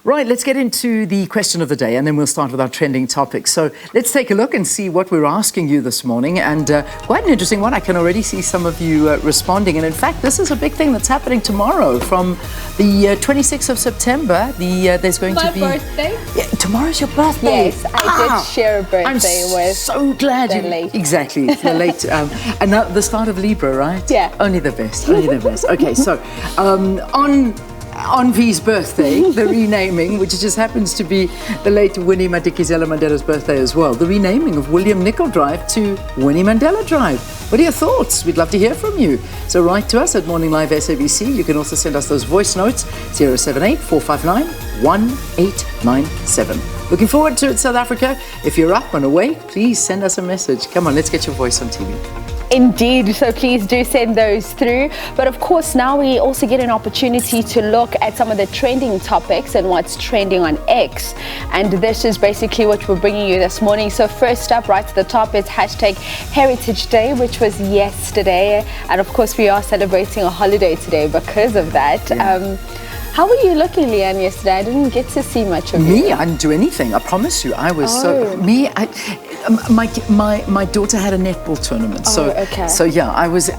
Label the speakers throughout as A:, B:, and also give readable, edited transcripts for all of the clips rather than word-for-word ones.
A: Right, let's get into the question of the day and then we'll start with our trending topics. So let's take a look and see what we're asking you this morning. And quite an interesting one. I can already see some of you responding. And in fact, this is a big thing that's happening tomorrow from the 26th of September. There's going to be...
B: My birthday?
A: Yeah, tomorrow's your birthday.
B: Yes, I did share a birthday with
A: so glad
B: the
A: you...
B: late.
A: Exactly, the late... and now the start of Libra, right?
B: Yeah.
A: Only the best, only the best. Okay, so on V's birthday, the renaming, which just happens to be the late Winnie Madikizela Mandela's birthday as well, the renaming of William Nicol Drive to Winnie Mandela Drive. What are your thoughts? We'd love to hear from you. So write to us at Morning Live SABC. You can also send us those voice notes, 078-459-1897. Looking forward to it, South Africa. If you're up and awake, please send us a message. Come on, let's get your voice on TV.
B: Indeed, so please do send those through. But of course, now we also get an opportunity to look at some of the trending topics and what's trending on X. And this is basically what we're bringing you this morning. So first up, right to the top, is hashtag Heritage Day, which was yesterday. And of course, we are celebrating a holiday today because of that.
A: Yeah.
B: How were you looking, Leanne, yesterday? I didn't get to see much of you.
A: Me? I didn't do anything. I promise you. I was my daughter had a netball tournament. So yeah, I was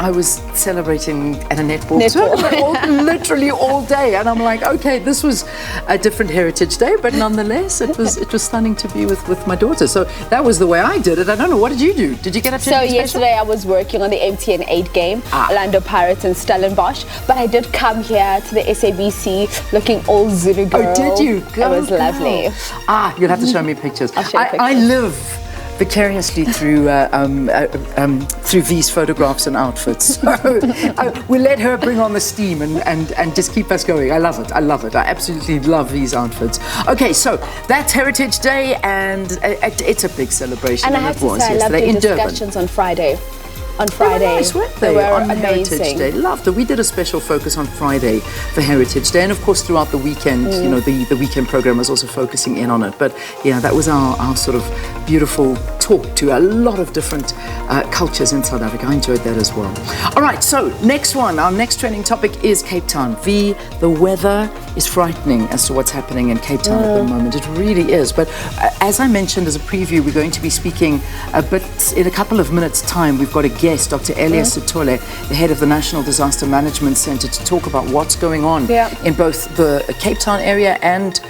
A: celebrating at a netball tournament literally all day. And I'm like, okay, this was a different Heritage Day, but nonetheless, it was stunning to be with my daughter. So that was the way I did it. I don't know. What did you do? Did you get up to anything special?
B: Yesterday I was working on the MTN 8 game, Orlando Pirates and Stellenbosch. But I did come here to the SABC looking all Zulu girl.
A: Oh, did you?
B: It was lovely.
A: You'll have to show me pictures.
B: I'll show you pictures.
A: I live vicariously through V's photographs and outfits. So we let her bring on the steam and just keep us going. I love it. I love it. I absolutely love V's outfits. Okay, so that's Heritage Day, and it's a big celebration.
B: And I have to say, I loved the discussions on Friday. On Friday,
A: they were nice, weren't they?
B: They were
A: on
B: amazing.
A: Heritage Day. Loved it. We did a special focus on Friday for Heritage Day, and of course throughout the weekend, you know, the weekend program was also focusing in on it. But yeah, that was our sort of beautiful talk to a lot of different cultures in South Africa. I enjoyed that as well. All right, so next one, our next trending topic is Cape Town. V, the weather is frightening as to what's happening in Cape Town at the moment. It really is. But as I mentioned as a preview, we're going to be speaking a bit in a couple of minutes' time. We've got a guest, Dr. Elias Sitole, the head of the National Disaster Management Center, to talk about what's going on in both the Cape Town area and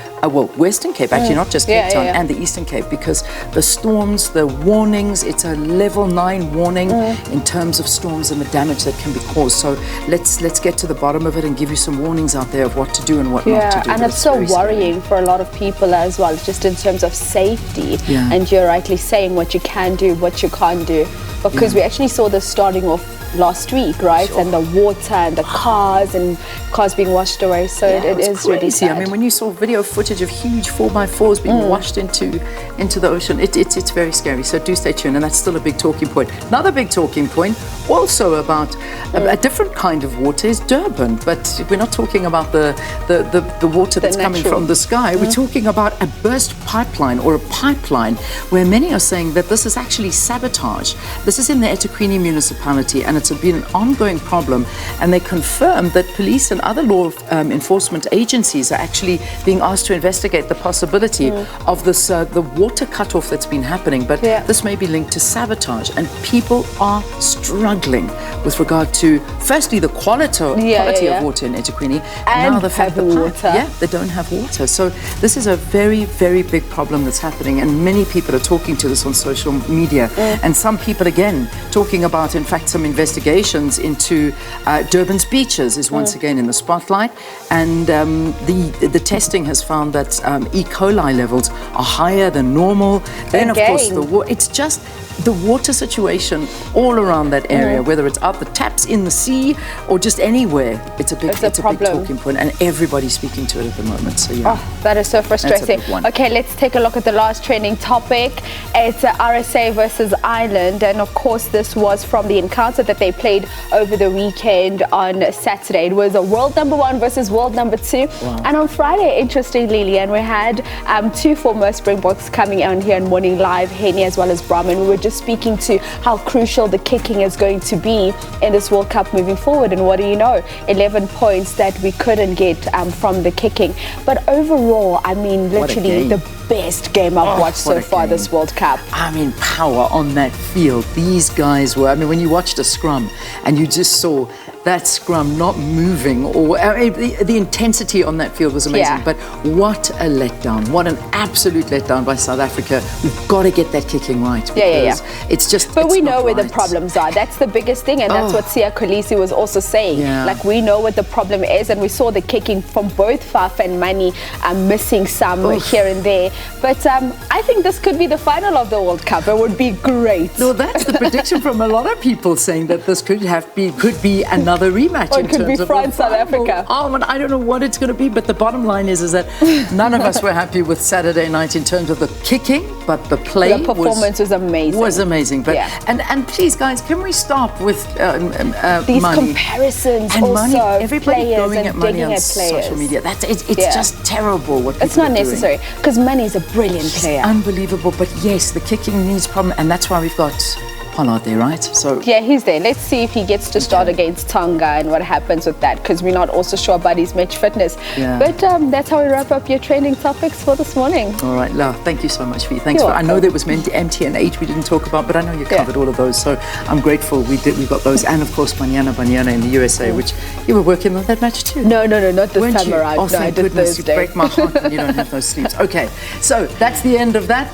A: Western Cape, actually, not just Cape Town, and the Eastern Cape, because the storms, the warnings, it's a level 9 warning in terms of storms and the damage that can be caused. So let's get to the bottom of it and give you some warnings out there of what to do and what not to do.
B: And it's so worrying for a lot of people as well, just in terms of safety. And you're rightly saying what you can do, what you can't do, because we actually saw this starting off last week, right? And the water and the cars being washed away. So it is really sad.
A: I mean, when you saw video footage of huge 4x4s being washed into the ocean, it's very scary. So do stay tuned, and that's still a big talking point. Another big talking point also about a different kind of water is Durban, but we're not talking about the water that's coming from the sky. We're talking about a burst pipeline, or a pipeline where many are saying that this is actually sabotage. This is in the eThekwini municipality, and it's been an ongoing problem, and they confirm that police and other law enforcement agencies are actually being asked to investigate the possibility of this the water cutoff that's been happening, but this may be linked to sabotage, and people are struggling with regard to firstly the quality of water in eThekwini, and now the fact that they don't have water. So this is a very, very big problem that's happening, and many people are talking to this on social media, and some people again talking about, in fact, some investigations into Durban's beaches is once again in the spotlight, and the testing has found that E. coli levels are higher than normal. Then of course it's just the water situation all around that area, whether it's out the taps, in the sea, or just anywhere, it's a big talking point, and everybody's speaking to it at the moment. So
B: that is so frustrating. Okay, let's take a look at the last trending topic. It's RSA versus Ireland, and of course this was from the encounter that they played over the weekend on Saturday. It was a world number 1 versus world number 2, and on Friday, interestingly, Leanne, we had 2 former Springboks coming on here in Morning Live, Henny as well as Brahman. We were just speaking to how crucial the kicking is going to be in this World Cup moving forward. And what do you know? 11 points that we couldn't get from the kicking. But overall, I mean, literally the best game I've watched so far this World Cup.
A: I mean, power on that field. These guys were, I mean, when you watched a scrum and you just saw that scrum not moving, or the intensity on that field was amazing.
B: Yeah.
A: But what a letdown. What an absolute letdown by South Africa. We've got to get that kicking right.
B: Yeah.
A: It's just,
B: but
A: it's
B: we know
A: not
B: where
A: right.
B: the problems are. That's the biggest thing, and that's what Sia Kolisi was also saying.
A: Yeah.
B: Like, we know what the problem is, and we saw the kicking from both Faf and Mani missing some here and there. But I think this could be the final of the World Cup. It would be great.
A: No, that's the prediction from a lot of people, saying that this could be another rematch.
B: Or it could be France, South Africa.
A: Oh, and I don't know what it's going to be, but the bottom line is that none of us were happy with Saturday night in terms of the kicking, but the play,
B: the performance was amazing.
A: Was amazing. But
B: yeah.
A: and please, guys, can we stop with
B: these
A: money
B: comparisons
A: and
B: also?
A: money? Everybody
B: players
A: going
B: and
A: at money
B: digging
A: on
B: at players.
A: social media. It's just terrible. What
B: it's
A: people
B: not
A: are
B: necessary, because Mani is a brilliant player.
A: Unbelievable. But yes, the kicking needs problem, and that's why we've got Pollard there, right? So
B: yeah, he's there. Let's see if he gets to start against Tonga and what happens with that, because we're not also sure about his match fitness.
A: Yeah.
B: But that's how we wrap up your training topics for this morning.
A: All right, Lau, thank you so much, Fee. Thanks.
B: You're
A: I know there was MTN8 we didn't talk about, but I know you covered all of those, so I'm grateful we got those. And of course, Banyana in the USA, which you were working on that match too.
B: No, not this
A: Weren't
B: time
A: you?
B: around.
A: Oh,
B: no, I
A: thank
B: did
A: goodness,
B: Thursday.
A: you break my heart when you don't have those sleeps. Okay, so that's the end of that.